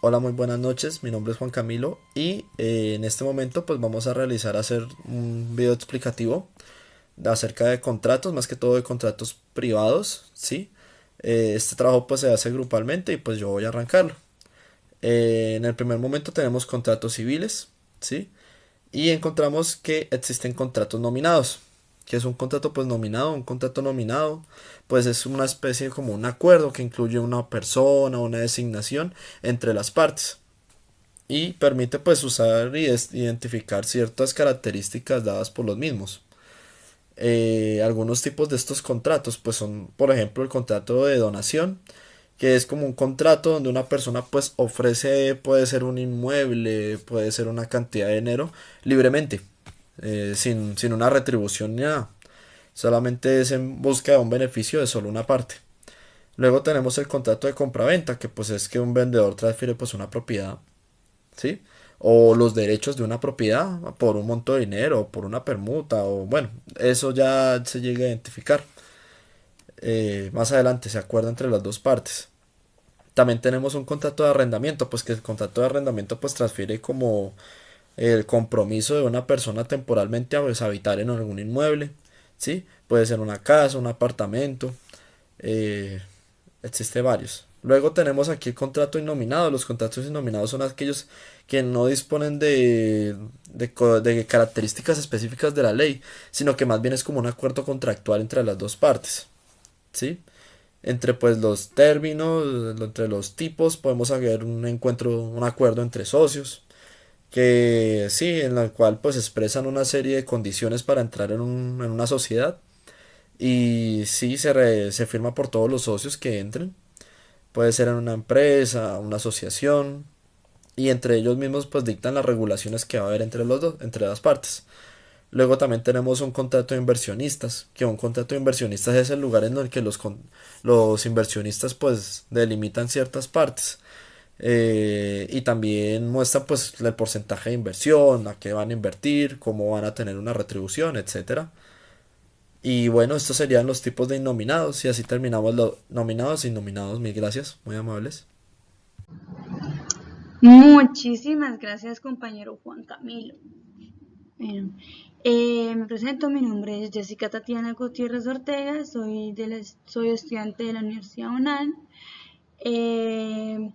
Hola, muy buenas noches. Mi nombre es Juan Camilo y en este momento pues vamos a hacer un video explicativo acerca de contratos, más que todo de contratos privados, ¿sí? Este trabajo pues se hace grupalmente y pues yo voy a arrancarlo. En el primer momento tenemos contratos civiles, ¿sí? Y encontramos que existen contratos nominados. ¿Que es un contrato pues nominado? Un contrato nominado pues es una especie como un acuerdo que incluye una persona, una designación entre las partes y permite pues usar y identificar ciertas características dadas por los mismos. Algunos tipos de estos contratos pues son por ejemplo el contrato de donación, que es como un contrato donde una persona pues ofrece, puede ser un inmueble, puede ser una cantidad de dinero libremente, sin una retribución ni nada, solamente es en busca de un beneficio de solo una parte. Luego tenemos el contrato de compraventa, que pues es que un vendedor transfiere pues una propiedad, ¿sí? O los derechos de una propiedad por un monto de dinero, o por una permuta, o bueno, eso ya se llega a identificar. Más adelante se acuerda entre las dos partes. También tenemos un contrato de arrendamiento, pues que el contrato de arrendamiento pues transfiere como el compromiso de una persona temporalmente a pues, habitar en algún inmueble, ¿sí? Puede ser una casa, un apartamento, eh, existe varios. Luego tenemos aquí el contrato innominado. Los contratos innominados son aquellos que no disponen de características específicas de la ley, sino que más bien es como un acuerdo contractual entre las dos partes, ¿sí? Entre pues los términos, entre los tipos, podemos haber un encuentro, un acuerdo entre socios, que sí, en la cual pues expresan una serie de condiciones para entrar en una sociedad y sí se firma por todos los socios que entren. Puede ser en una empresa, una asociación, y entre ellos mismos pues dictan las regulaciones que va a haber entre los dos, entre las partes. Luego también tenemos un contrato de inversionistas, que un contrato de inversionistas es el lugar en el que los inversionistas pues delimitan ciertas partes, y también muestran pues el porcentaje de inversión, a qué van a invertir, cómo van a tener una retribución, etcétera. Y bueno, estos serían los tipos de innominados y así terminamos los nominados y nominados. Mil gracias, muy amables. Muchísimas gracias, compañero Juan Camilo. Bueno, me presento, mi nombre es Jessica Tatiana Gutiérrez Ortega, soy estudiante de la Universidad UNAM. Eh,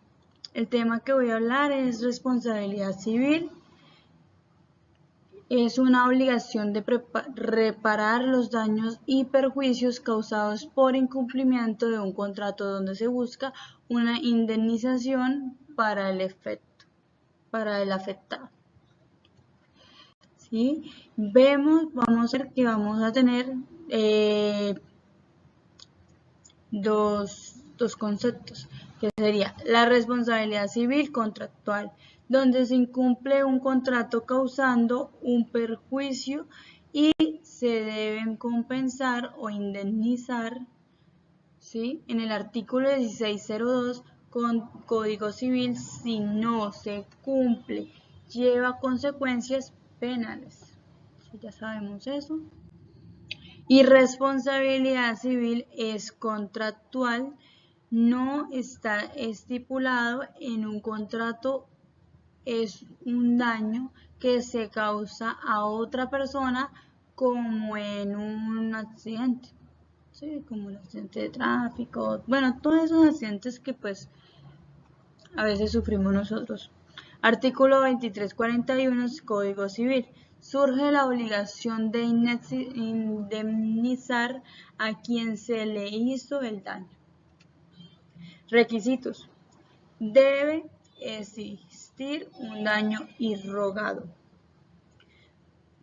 el tema que voy a hablar es responsabilidad civil. Es una obligación de reparar los daños y perjuicios causados por incumplimiento de un contrato donde se busca una indemnización para el afectado. ¿Sí? Vamos a ver que vamos a tener eh, dos conceptos, que sería la responsabilidad civil contractual, donde se incumple un contrato causando un perjuicio y se deben compensar o indemnizar, ¿sí? En el artículo 1602 con Código Civil, si no se cumple, lleva consecuencias penales. ¿Sí? Ya sabemos eso. Y responsabilidad civil es contractual, no está estipulado en un contrato, es un daño que se causa a otra persona como en un accidente, ¿sí? Como el accidente de tráfico, bueno, todos esos accidentes que pues a veces sufrimos nosotros. Artículo 2341 Código Civil. Surge la obligación de indemnizar a quien se le hizo el daño. Requisitos. Debe existir un daño irrogado.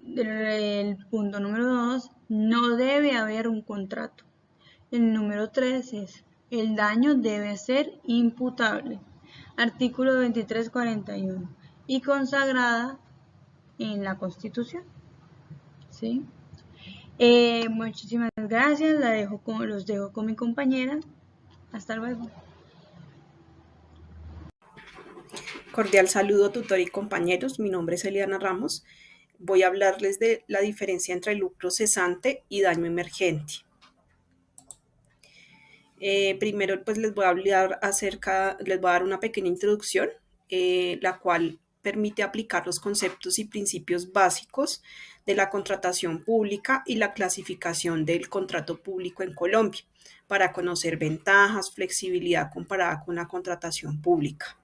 El punto número 2, no debe haber un contrato. El número 3 es, el daño debe ser imputable. Artículo 2341 y consagrada en la Constitución. ¿Sí? Muchísimas gracias, los dejo con mi compañera. Hasta luego. Cordial saludo, tutor y compañeros. Mi nombre es Eliana Ramos. Voy a hablarles de la diferencia entre lucro cesante y daño emergente. Primero, pues les voy a hablar les voy a dar una pequeña introducción la cual permite aplicar los conceptos y principios básicos de la contratación pública y la clasificación del contrato público en Colombia, para conocer ventajas, flexibilidad comparada con la contratación pública.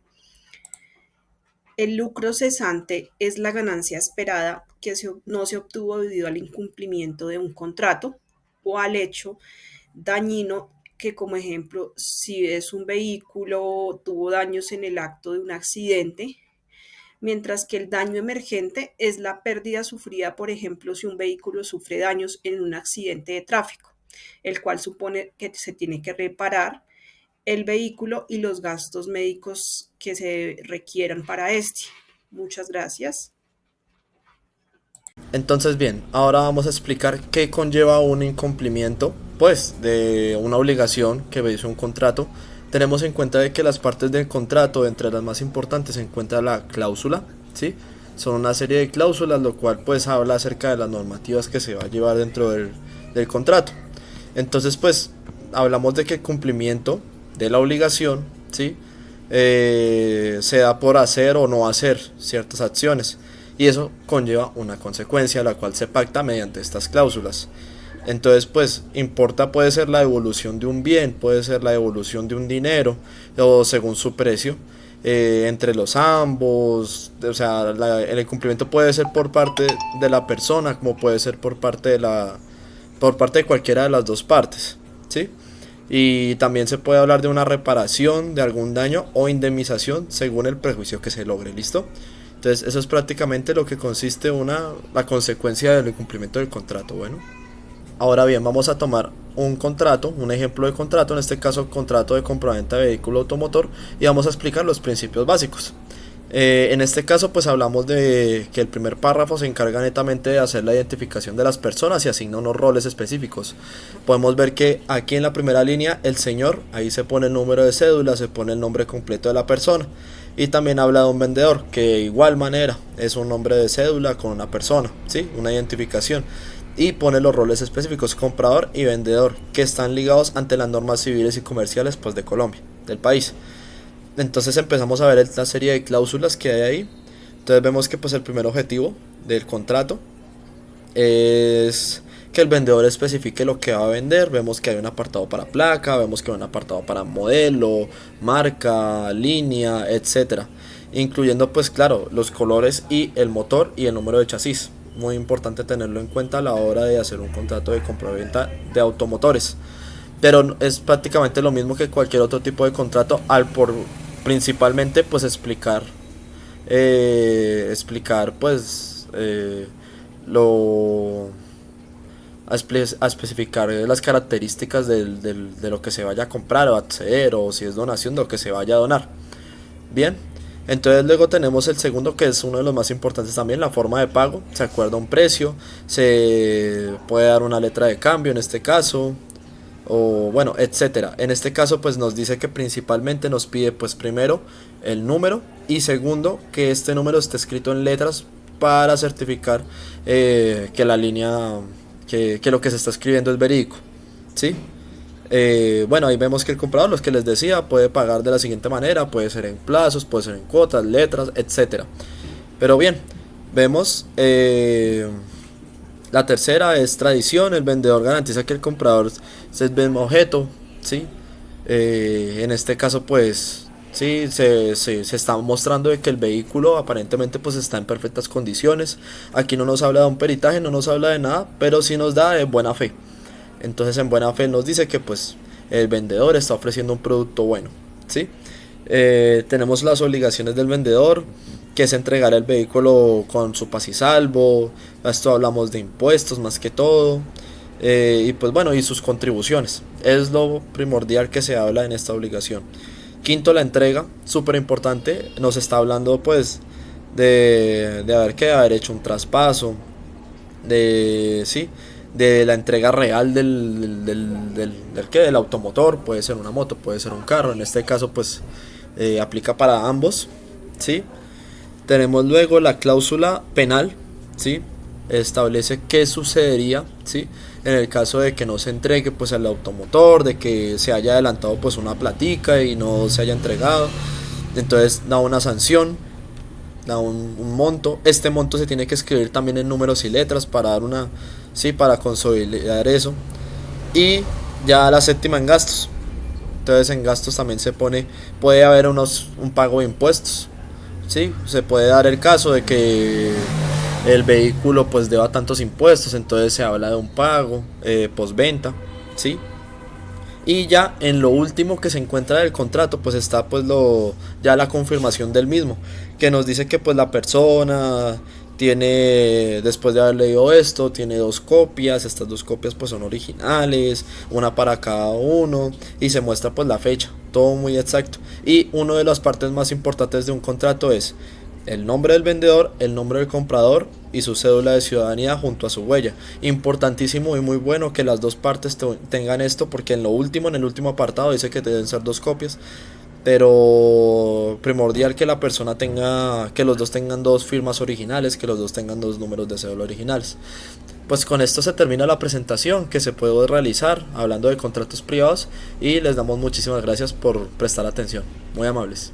El lucro cesante es la ganancia esperada que no se obtuvo debido al incumplimiento de un contrato o al hecho dañino que, como ejemplo, si es un vehículo, tuvo daños en el acto de un accidente, mientras que el daño emergente es la pérdida sufrida, por ejemplo, si un vehículo sufre daños en un accidente de tráfico, el cual supone que se tiene que reparar el vehículo y los gastos médicos que se requieran para este. Muchas gracias. Entonces bien, ahora vamos a explicar qué conlleva un incumplimiento, pues, de una obligación que hizo un contrato. Tenemos en cuenta de que las partes del contrato, entre las más importantes, se encuentra la cláusula, ¿sí? Son una serie de cláusulas, lo cual pues habla acerca de las normativas que se va a llevar dentro del contrato. Entonces pues hablamos de que el cumplimiento de la obligación, ¿sí? Se da por hacer o no hacer ciertas acciones, y eso conlleva una consecuencia, la cual se pacta mediante estas cláusulas. Entonces pues importa, puede ser la devolución de un bien, puede ser la devolución de un dinero o según su precio, entre los ambos. O sea, el incumplimiento puede ser por parte de la persona como puede ser por parte de cualquiera de las dos partes, ¿sí? Y también se puede hablar de una reparación de algún daño o indemnización según el perjuicio que se logre. ¿Listo? Entonces eso es prácticamente lo que consiste la consecuencia del incumplimiento del contrato. Bueno, ahora bien, vamos a tomar un contrato, un ejemplo de contrato, en este caso contrato de compraventa de vehículo automotor, y vamos a explicar los principios básicos. En este caso pues hablamos de que el primer párrafo se encarga netamente de hacer la identificación de las personas y asigna unos roles específicos. Podemos ver que aquí en la primera línea el señor, ahí se pone el número de cédula, se pone el nombre completo de la persona, y también habla de un vendedor, que de igual manera es un nombre de cédula con una persona, ¿sí? Una identificación, y pone los roles específicos, comprador y vendedor, que están ligados ante las normas civiles y comerciales pues de Colombia, del país. Entonces empezamos a ver la serie de cláusulas que hay ahí. Entonces vemos que pues el primer objetivo del contrato es que el vendedor especifique lo que va a vender. Vemos que hay un apartado para placa, vemos que hay un apartado para modelo, marca, línea, etcétera, incluyendo pues claro los colores y el motor y el número de chasis. Muy importante tenerlo en cuenta a la hora de hacer un contrato de compraventa de automotores. Pero es prácticamente lo mismo que cualquier otro tipo de contrato, principalmente pues explicar pues a especificar las características de lo que se vaya a comprar o acceder, o si es donación, de lo que se vaya a donar. Bien, entonces luego tenemos el segundo, que es uno de los más importantes también, la forma de pago. Se acuerda un precio, se puede dar una letra de cambio en este caso, o bueno, etcétera. En este caso pues nos dice que principalmente nos pide pues primero el número, y segundo que este número esté escrito en letras para certificar que la línea, que lo que se está escribiendo es verídico, ¿sí? Bueno, ahí vemos que el comprador, los que les decía, puede pagar de la siguiente manera, puede ser en plazos, puede ser en cuotas, letras, etcétera. Pero bien, vemos la tercera es tradición. El vendedor garantiza que el comprador es el mismo objeto, ¿sí? En este caso pues sí, se está mostrando de que el vehículo aparentemente pues está en perfectas condiciones. Aquí no nos habla de un peritaje, no nos habla de nada, pero sí nos da de buena fe. Entonces en buena fe nos dice que pues el vendedor está ofreciendo un producto bueno, ¿sí? Tenemos las obligaciones del vendedor, que es entregar el vehículo con su paz y salvo. Esto hablamos de impuestos más que todo, y pues bueno, y sus contribuciones. Es lo primordial que se habla en esta obligación. Quinto, la entrega, súper importante. Nos está hablando pues de haber hecho un traspaso, de la entrega real del automotor. Puede ser una moto, puede ser un carro. En este caso pues aplica para ambos, ¿sí? Tenemos luego la cláusula penal, ¿sí? Establece qué sucedería, ¿sí? En el caso de que no se entregue pues al automotor, de que se haya adelantado pues una platica y no se haya entregado. Entonces da una sanción, da un monto. Este monto se tiene que escribir también en números y letras para dar una, sí, para consolidar eso. Y ya la séptima en gastos. Entonces en gastos también se pone, puede haber un pago de impuestos. Sí, se puede dar el caso de que el vehículo pues deba tantos impuestos, entonces se habla de un pago postventa, ¿sí? Y ya en lo último que se encuentra del contrato pues está pues ya la confirmación del mismo, que nos dice que pues la persona tiene, después de haber leído esto, tiene dos copias. Estas dos copias pues son originales, una para cada uno, y se muestra pues la fecha, todo muy exacto. Y una de las partes más importantes de un contrato es el nombre del vendedor, el nombre del comprador y su cédula de ciudadanía junto a su huella. Importantísimo y muy bueno que las dos partes tengan esto, porque en el último apartado dice que deben ser dos copias, pero primordial que la persona tenga, que los dos tengan dos firmas originales, que los dos tengan dos números de cédula originales. Pues con esto se termina la presentación que se puede realizar hablando de contratos privados, y les damos muchísimas gracias por prestar atención. Muy amables.